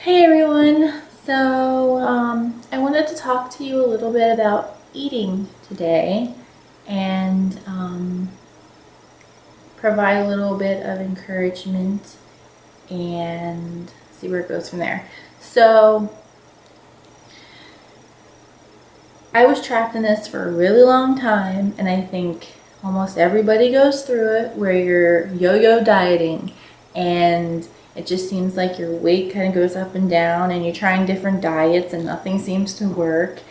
Hey everyone! I wanted to talk to you a little bit about eating today and provide a little bit of encouragement and see where it goes from there. So, I was trapped in this for a really long time, and I think almost everybody goes through it where you're yo yo dieting and it just seems like your weight kind of goes up and down, and you're trying different diets and nothing seems to work.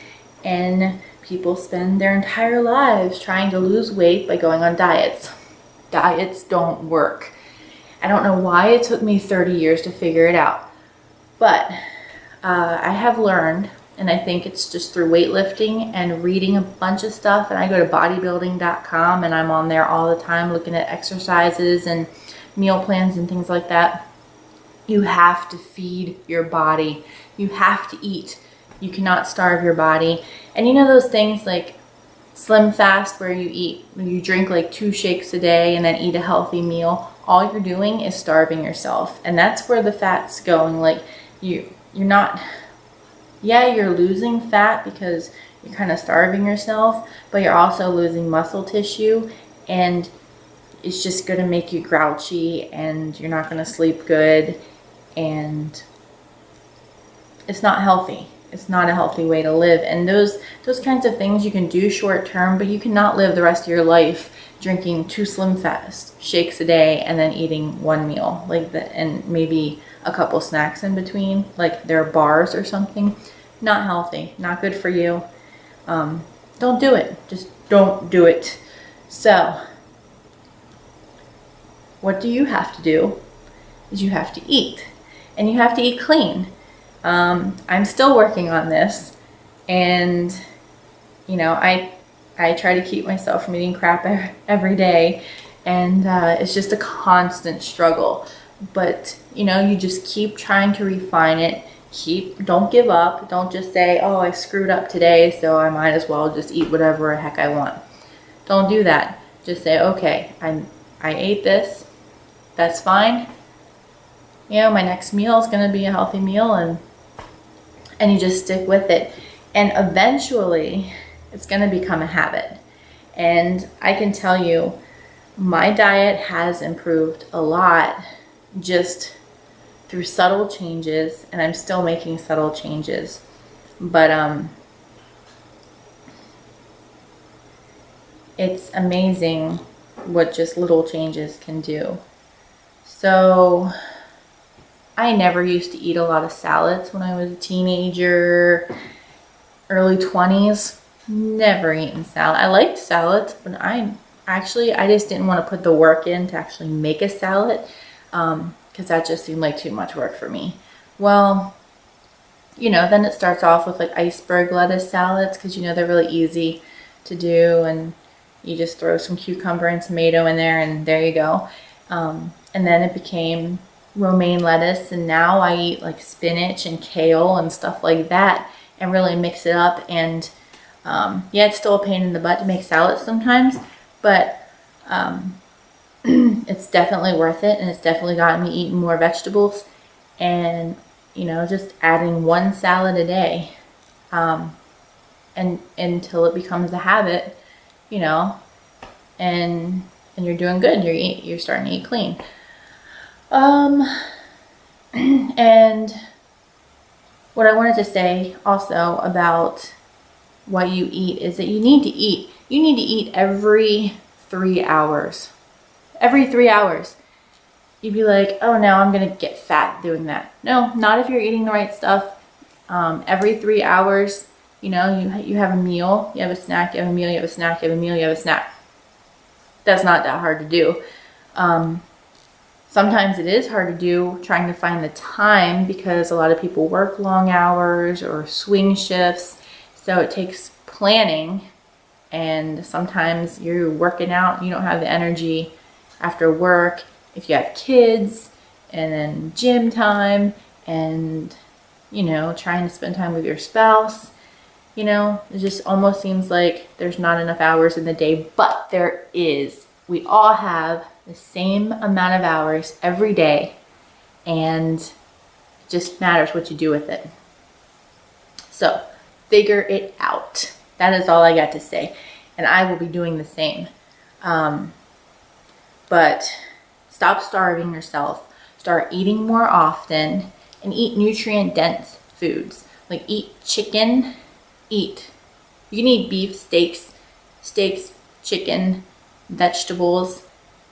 And people spend their entire lives trying to lose weight by going on diets. Diets don't work. I don't know why it took me 30 years to figure it out, but I have learned, and I think it's just through weightlifting and reading a bunch of stuff. And I go to bodybuilding.com and I'm on there all the time looking at exercises and meal plans and things like that. You have to feed your body. You have to eat. You cannot starve your body. And you know those things like Slim Fast where you drink like 2 shakes a day and then eat a healthy meal? All you're doing is starving yourself. And that's where the fat's going. Like you're not, yeah, you're losing fat because you're kind of starving yourself, but you're also losing muscle tissue, and it's just going to make you grouchy and you're not going to sleep good, and it's not healthy. It's not a healthy way to live. And those kinds of things you can do short term, but you cannot live the rest of your life drinking 2 Slim Fast shakes a day and then eating 1 meal like that, and maybe a couple snacks in between, like they're bars or something. Not healthy, not good for you. Don't do it. Just don't do it. So, what do you have to do is you have to eat, and you have to eat clean. I'm still working on this, and I try to keep myself from eating crap every day, and it's just a constant struggle. But you just keep trying to refine it. Don't give up. Don't just say, "Oh, I screwed up today, so I might as well just eat whatever the heck I want." Don't do that. Just say, "Okay, I ate this. That's fine. My next meal is going to be a healthy meal," and you just stick with it. And eventually, it's going to become a habit. And I can tell you, my diet has improved a lot just through subtle changes, and I'm still making subtle changes. But it's amazing what just little changes can do. So I never used to eat a lot of salads when I was a teenager, early 20s. Never eaten salad. I liked salads, but I just didn't want to put the work in to actually make a salad, because that just seemed like too much work for me. Well, then it starts off with like iceberg lettuce salads, because they're really easy to do, and you just throw some cucumber and tomato in there, and there you go. And then it became romaine lettuce, and now I eat like spinach and kale and stuff like that, and really mix it up. And yeah, it's still a pain in the butt to make salads sometimes, but it's definitely worth it, and it's definitely gotten me eating more vegetables, and just adding 1 salad a day, and until it becomes a habit, and you're doing good. You're starting to eat clean. And what I wanted to say also about what you eat is that you need to eat. You need to eat every 3 hours. Every 3 hours. You'd be like, "Oh, now I'm going to get fat doing that." No, not if you're eating the right stuff. Every 3 hours, you have a meal, you have a snack, you have a meal, you have a snack, you have a meal, you have a snack. That's not that hard to do. Sometimes it is hard to do, trying to find the time, because a lot of people work long hours or swing shifts. So it takes planning, and sometimes you're working out, you don't have the energy after work. If you have kids, and then gym time, and trying to spend time with your spouse, it just almost seems like there's not enough hours in the day, but there is. We all have the same amount of hours every day, and just matters what you do with it. So figure it out. That is all I got to say. And I will be doing the same. But stop starving yourself. Start eating more often and eat nutrient dense foods. Like eat chicken, you can eat beef, steaks, chicken, vegetables.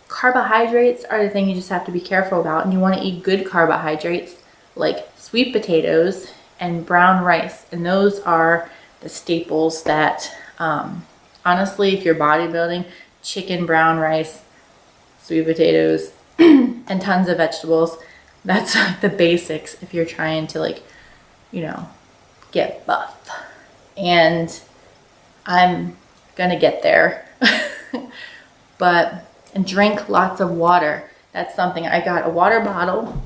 Carbohydrates are the thing you just have to be careful about. And you want to eat good carbohydrates like sweet potatoes and brown rice. And those are the staples that, honestly, if you're bodybuilding, chicken, brown rice, sweet potatoes, and tons of vegetables, that's like the basics if you're trying to, like, you know, get buff. And I'm gonna get there. And drink lots of water. That's something. I got a water bottle,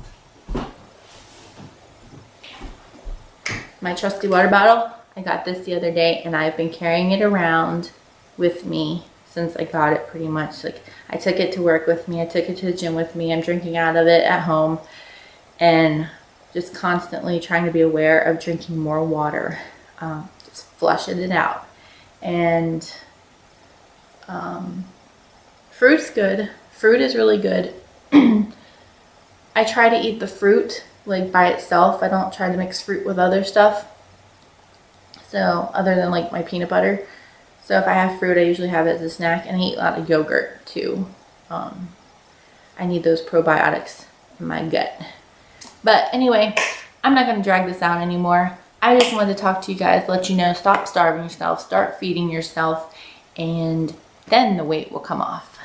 my trusty water bottle. I got this the other day and I've been carrying it around with me since I got it, pretty much. Like, I took it to work with me, I took it to the gym with me, I'm drinking out of it at home, and just constantly trying to be aware of drinking more water, just flushing it out. And fruit's good. Fruit is really good. I try to eat the fruit like by itself. I don't try to mix fruit with other stuff. So other than like my peanut butter. So if I have fruit, I usually have it as a snack, and I eat a lot of yogurt too. I need those probiotics in my gut. But anyway, I'm not going to drag this out anymore. I just wanted to talk to you guys, let you know, stop starving yourself, start feeding yourself, and then the weight will come off.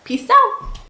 Peace out.